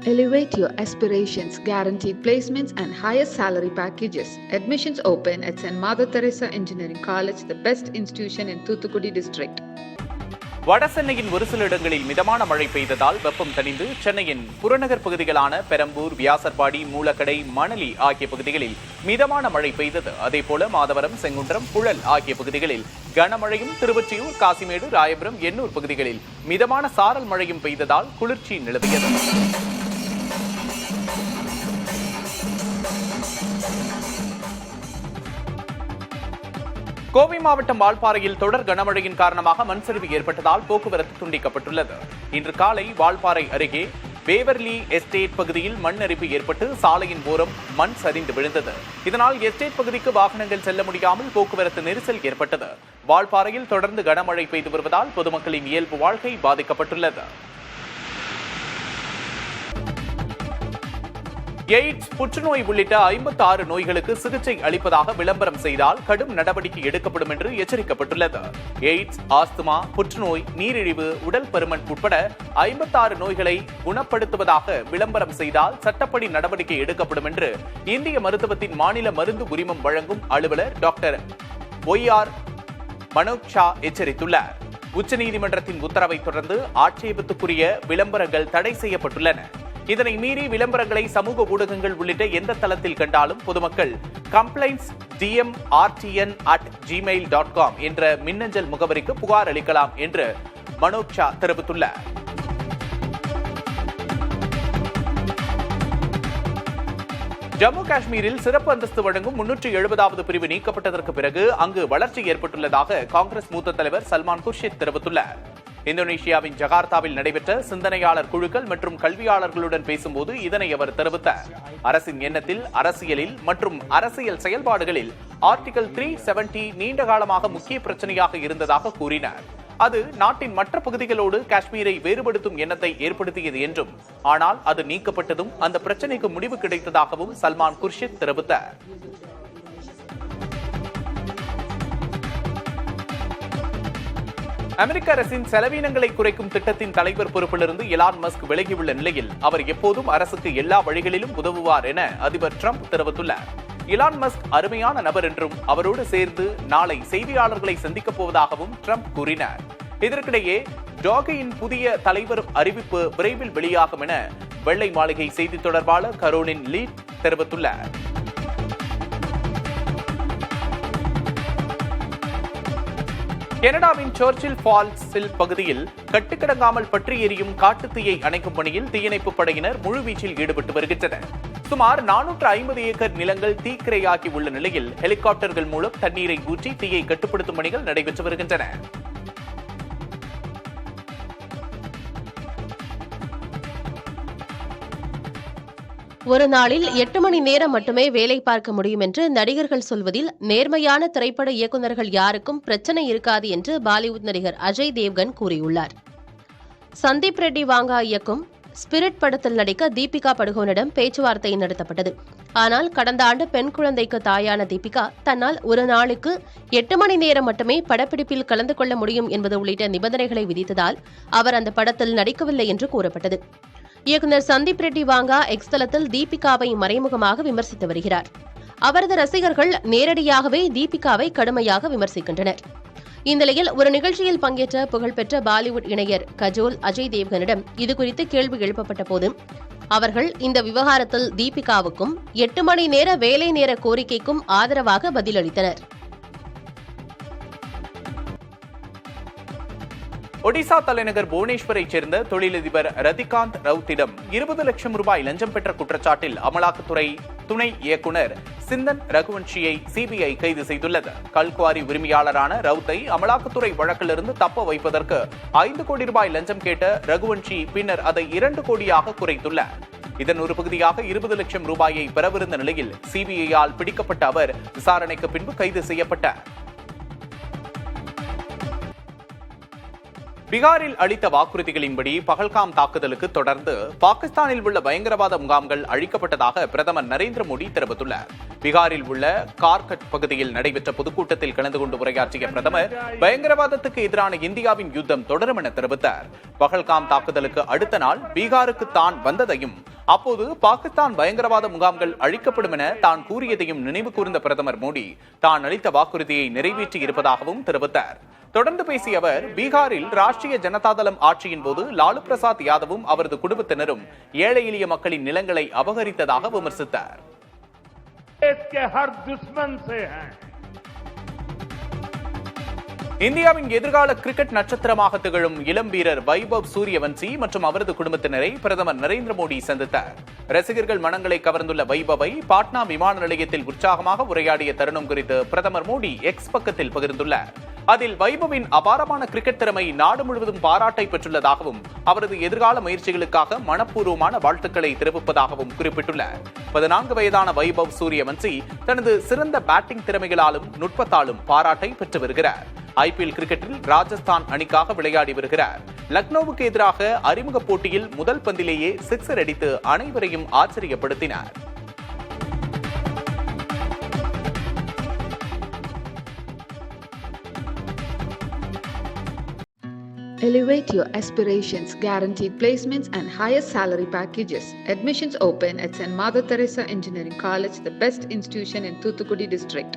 Elevate your aspirations, guaranteed placements and higher salary packages. Admissions open at St. Mother Teresa Engineering College, the best institution in Thuthukudi district. வடசென்னையின் ஒரு சில இடங்களில் மிதமான மழை பெய்ததால் வெப்பம் தணிந்து சென்னையின் புறநகர் பகுதிகளான பெரம்பூர், வியாசர்பாடி, மூலக்கடை, மணலி ஆகிய பகுதிகளில் மிதமான மழை பெய்தது. அதேபோல மாதவரம், செங்குன்றம், புழல் ஆகிய பகுதிகளில் கனமழையும், திருவொற்றியூர், காசிமேடு, ராயபுரம், எண்ணூர் பகுதிகளில் மிதமான சாரல் மழையும் பெய்ததால் குளிர்ச்சி நிலவியது. கோவை மாவட்டம் வால்பாறையில் தொடர் கனமழையின் காரணமாக மண் சரிவு ஏற்பட்டதால் போக்குவரத்து துண்டிக்கப்பட்டுள்ளது. இன்று காலை வால்பாறை அருகே பேவர்லி எஸ்டேட் பகுதியில் மண் அரிப்பு ஏற்பட்டு சாலையின் ஓரம் மண் சரிந்து விழுந்தது. இதனால் எஸ்டேட் பகுதிக்கு வாகனங்கள் செல்ல முடியாமல் போக்குவரத்து நெரிசல் ஏற்பட்டது. வால்பாறையில் தொடர்ந்து கனமழை பெய்து வருவதால் பொதுமக்களின் இயல்பு வாழ்க்கை பாதிக்கப்பட்டுள்ளது. எய்ட்ஸ், புற்றுநோய் உள்ளிட்ட 56 நோய்களுக்கு சிகிச்சை அளிப்பதாக விளம்பரம் செய்தால் கடும் நடவடிக்கை எடுக்கப்படும் என்று எச்சரிக்கப்பட்டுள்ளது. எய்ட்ஸ், ஆஸ்துமா, புற்றுநோய், நீரிழிவு, உடல் பருமன் உட்பட 56 நோய்களை குணப்படுத்துவதாக விளம்பரம் செய்தால் சட்டப்படி நடவடிக்கை எடுக்கப்படும் என்று இந்திய மருத்துவத்தின் மாநில மருந்து உரிமம் வழங்கும் அலுவலர் டாக்டர் ஒய்.ஆர். மனோஜ் ஷா எச்சரித்துள்ளார். உச்சநீதிமன்றத்தின் உத்தரவை தொடர்ந்து ஆட்சேபத்துக்குரிய விளம்பரங்கள் தடை செய்யப்பட்டுள்ளன. இதனை மீறி விளம்பரங்களை சமூக ஊடகங்கள் உள்ளிட்ட எந்த தளத்தில் கண்டாலும் பொதுமக்கள் complaints@dmrtn@gmail.com என்ற மின்னஞ்சல் முகவரிக்கு புகார் அளிக்கலாம் என்று மனோஜ் ஷா தெரிவித்துள்ளார். ஜம்மு காஷ்மீரில் சிறப்பு அந்தஸ்து வழங்கும் 370வது பிரிவு நீக்கப்பட்டதற்கு பிறகு அங்கு வளர்ச்சி ஏற்பட்டுள்ளதாக காங்கிரஸ் மூத்த தலைவர் சல்மான் குர்ஷித் தெரிவித்துள்ளார். இந்தோனேஷியாவின் ஜகார்த்தாவில் நடைபெற்ற சிந்தனையாளர் குழுக்கள் மற்றும் கல்வியாளர்களுடன் பேசும்போது இதனை அவர் தெரிவித்தார். அரசின் எண்ணத்தில், அரசியலில் மற்றும் அரசியல் செயல்பாடுகளில் ஆர்டிகல் 370 நீண்ட காலமாக முக்கிய பிரச்சனையாக இருந்ததாக கூறினார். அது நாட்டின் மற்ற பகுதிகளோடு காஷ்மீரை வேறுபடுத்தும் எண்ணத்தை ஏற்படுத்தியது என்றும், ஆனால் அது நீக்கப்பட்டதும் அந்த பிரச்சனைக்கு முடிவு கிடைத்ததாகவும் சல்மான் குர்ஷித் தெரிவித்தார். அமெரிக்க அரசின் செலவினங்களை குறைக்கும் திட்டத்தின் தலைவர் பொறுப்பிலிருந்து எலான் மஸ்க் விலகியுள்ள நிலையில் அவர் எப்போதும் அரசுக்கு எல்லா வழிகளிலும் உதவுவார் என அதிபர் டிரம்ப் தெரிவித்துள்ளார். எலான் மஸ்க் அருமையான நபர் என்றும் அவரோடு சேர்ந்து நாளை செய்தியாளர்களை சந்திக்கப் போவதாகவும் டிரம்ப் கூறினார். இதற்கிடையே டாகேயின் புதிய தலைவர் அறிவிப்பு விரைவில் வெளியாகும் என வெள்ளை மாளிகை செய்தி தொடர்பாளர் கரோலின் லீட் தெரிவித்துள்ளார். கனடாவின் சர்ச்சில் ஃபால்ஸில் பகுதியில் கட்டுக்கடங்காமல் பற்றி எரியும் காட்டுத்தீயை அணைக்கும் பணியில் தீயணைப்பு படையினர் முழுவீச்சில் ஈடுபட்டு வருகின்றனர். சுமார் 450 ஏக்கர் நிலங்கள் தீக்கிரையாகி உள்ள நிலையில் ஹெலிகாப்டர்கள் மூலம் தண்ணீரை ஊற்றி தீயை கட்டுப்படுத்தும் பணிகள் நடைபெற்று வருகின்றன. ஒரு நாளில் 8 மணி நேரம் மட்டுமே வேலை பார்க்க முடியும் என்று நடிகர்கள் சொல்வதில் நேர்மையான திரைப்பட இயக்குநர்கள் யாருக்கும் பிரச்சனை இருக்காது என்று பாலிவுட் நடிகர் அஜய் தேவ்கன் கூறியுள்ளார். சந்தீப் ரெட்டி வாங்கா இயக்கும் ஸ்பிரிட் படத்தில் நடிக்க தீபிகா படுகோனிடம் பேச்சுவார்த்தை நடத்தப்பட்டது. ஆனால் கடந்த ஆண்டு பெண் குழந்தைக்கு தாயான தீபிகா தன்னால் ஒரு நாளுக்கு 8 மணி நேரம் மட்டுமே படப்பிடிப்பில் கலந்து கொள்ள முடியும் என்பது உள்ளிட்ட நிபந்தனைகளை விதித்ததால் அவர் அந்த படத்தில் நடிக்கவில்லை என்று கூறப்பட்டது. இயக்குநர் சந்தீப் ரெட்டி வாங்கா எக்ஸ் தளத்தில் தீபிகாவை மறைமுகமாக விமர்சித்து வருகிறார். அவரது ரசிகர்கள் நேரடியாகவே தீபிகாவை கடுமையாக விமர்சிக்கின்றனர். இந்நிலையில் ஒரு நிகழ்ச்சியில் பங்கேற்ற புகழ்பெற்ற பாலிவுட் இணையர் கஜோல் அஜய் தேவ்கனிடம் இதுகுறித்து கேள்வி எழுப்பப்பட்ட போது அவர்கள் இந்த விவகாரத்தில் தீபிகாவுக்கும் 8 மணி நேர வேலை நேர கோரிக்கைக்கும் ஆதரவாக பதிலளித்தனர். ஒடிசா தலைநகர் புவனேஸ்வரைச் சேர்ந்த தொழிலதிபர் ரதிகாந்த் ரவுத்திடம் 20 லட்சம் ரூபாய் லஞ்சம் பெற்ற குற்றச்சாட்டில் அமலாக்கத்துறை துணை இயக்குநர் சிந்தன் ரகுவன்ஷியை சிபிஐ கைது செய்துள்ளது. கல்குவாரி உரிமையாளரான ரவுத்தை அமலாக்கத்துறை வழக்கிலிருந்து தப்ப வைப்பதற்கு 5 கோடி ரூபாய் லஞ்சம் கேட்ட ரகுவன்ஷி பின்னர் அதை 2 கோடியாக குறைத்துள்ளார். இதன் ஒரு பகுதியாக 20 லட்சம் ரூபாயை பெறவிருந்த நிலையில் சிபிஐயால் பிடிக்கப்பட்ட அவர் விசாரணைக்கு பின்பு கைது செய்யப்பட்டார். பீகாரில் அளித்த வாக்குறுதிகளின்படி பகல்காம் தாக்குதலுக்கு தொடர்ந்து பாகிஸ்தானில் உள்ள பயங்கரவாத முகாம்கள் அழிக்கப்பட்டதாக பிரதமர் நரேந்திர மோடி தெரிவித்துள்ளார். பீகாரில் உள்ள கார்கட் பகுதியில் நடைபெற்ற பொதுக்கூட்டத்தில் கலந்து கொண்டு உரையாற்றிய பிரதமர் பயங்கரவாதத்துக்கு எதிரான இந்தியாவின் யுத்தம் தொடரும் என தெரிவித்தார். பகல்காம் தாக்குதலுக்கு அடுத்த நாள் பீகாருக்கு தான் வந்ததையும் அப்போது பாகிஸ்தான் பயங்கரவாத முகாம்கள் அழிக்கப்படும் என தான் கூறியதையும் நினைவு கூர்ந்த பிரதமர் மோடி தான் அளித்த வாக்குறுதியை நிறைவேற்றி இருப்பதாகவும் தெரிவித்தார். தொடர்ந்து பேசிய அவர், பீகாரில் ராஷ்டிரிய ஜனதாதளம் ஆட்சியின் போது லாலு பிரசாத் யாதவும் அவரது குடும்பத்தினரும் ஏழை எளிய மக்களின் நிலங்களை அபகரித்ததாக விமர்சித்தார். இந்தியாவின் எதிர்கால கிரிக்கெட் நட்சத்திரமாக திகழும் இளம் வீரர் வைபவ் சூரியவன்சி மற்றும் அவரது குடும்பத்தினரை பிரதமர் நரேந்திர மோடி சந்தித்தார். ரசிகர்கள் மனங்களை கவர்ந்துள்ள வைபவை பாட்னா விமான நிலையத்தில் உற்சாகமாக உரையாடிய தருணம் குறித்து பிரதமர் மோடி எக்ஸ் பக்கத்தில் பகிர்ந்துள்ளார். அதில் வைபவின் அபாரமான கிரிக்கெட் திறமை நாடு முழுவதும் பாராட்டை பெற்றுள்ளதாகவும் அவரது எதிர்கால முயற்சிகளுக்காக மனப்பூர்வமான வாழ்த்துக்களை தெரிவிப்பதாகவும் குறிப்பிட்டுள்ளார். 14 வயதான வைபவ் சூரியவன்சி தனது சிறந்த பேட்டிங் திறமைகளாலும் நுட்பத்தாலும் பாராட்டை பெற்று வருகிறார். IPL கிரிக்கெட்டில் ராஜஸ்தான் அணிக்காக விளையாடி வருகிறார். லக்னோவுக்கு எதிராக அறிமுக போட்டியில் முதல் பந்திலேயே சிக்ஸர் அடித்து அனைவரையும் ஆச்சரியப்படுத்தினார். Elevate your aspirations, guaranteed placements and higher salary packages. Admissions open at St. Mother Teresa Engineering College, the best institution in Thoothukudi district.